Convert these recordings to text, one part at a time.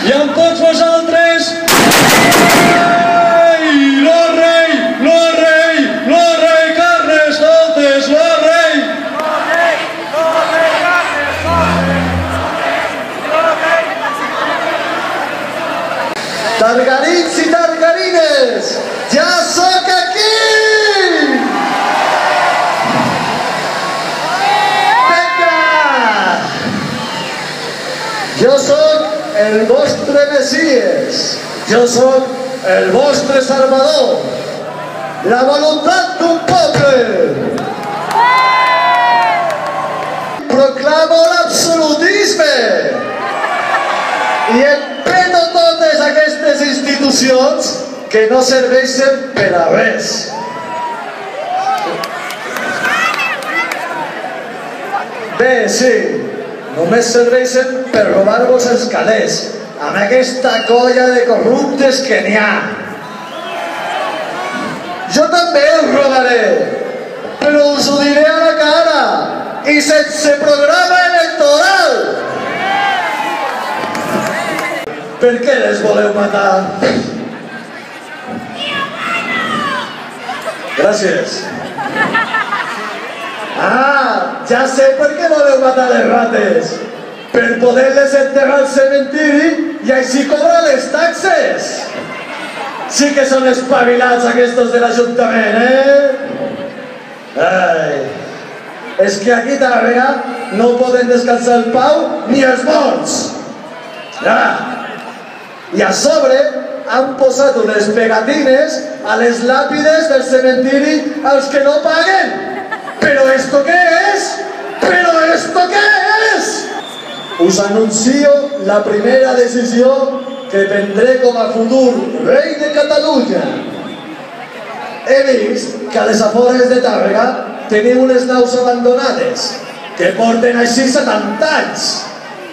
I amb tots vosaltres, lo rei Carnestoltes, lo rei. Targarins i targarines, ja sóc aquí! Vinga! Jo sóc el vostre Messies, jo sóc el vostre Salvador, la voluntat d'un poble. Proclamo l'absolutisme i empeto totes aquestes institucions que no serveixen per a res. Bé, sí, només serveixen per robar-vos els calés amb aquesta colla de corruptes que n'hi ha. Jo també els robaré, però us ho diré a la cara i sense programa electoral. Per què les voleu matar? Gràcies. Ah, ja sé per què voleu matar les rates. Per poder-les enterrar al cementiri i així cobrar les taxes. Sí que són espavilats aquests de l'Ajuntament, Ai, és que aquí a Tàrrega no poden descansar el Pau ni els morts. I a sobre han posat unes pegatines a les làpides del cementiri als que no paguen. ¿Pero esto qué es? ¿Pero esto qué es? Us anuncio la primera decisió que prendré com a futur rei de Catalunya. He vist que a les afores de Tàrrega teniu unes naus abandonades que porten així 70 anys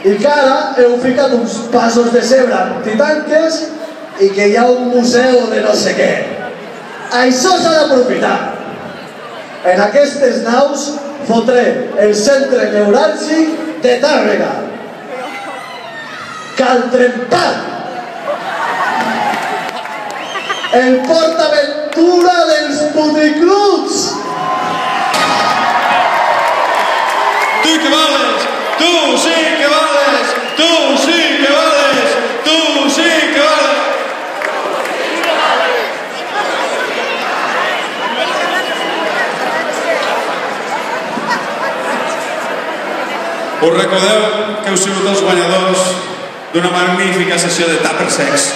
i que ara heu ficat uns passos de zebra antitanques i que hi ha un museu de no sé què. Això s'ha d'aprofitar. En aquestes naus fotré el centre neuràlgic de Tàrrega. Cal Trempat, el PortAventura dels puticluts. Tu que vales, tu sí que vales, tu sí que vales, tu sí que vales. Us recordeu que heu sigut els guanyadors d'una magnífica sessió de tàper secs.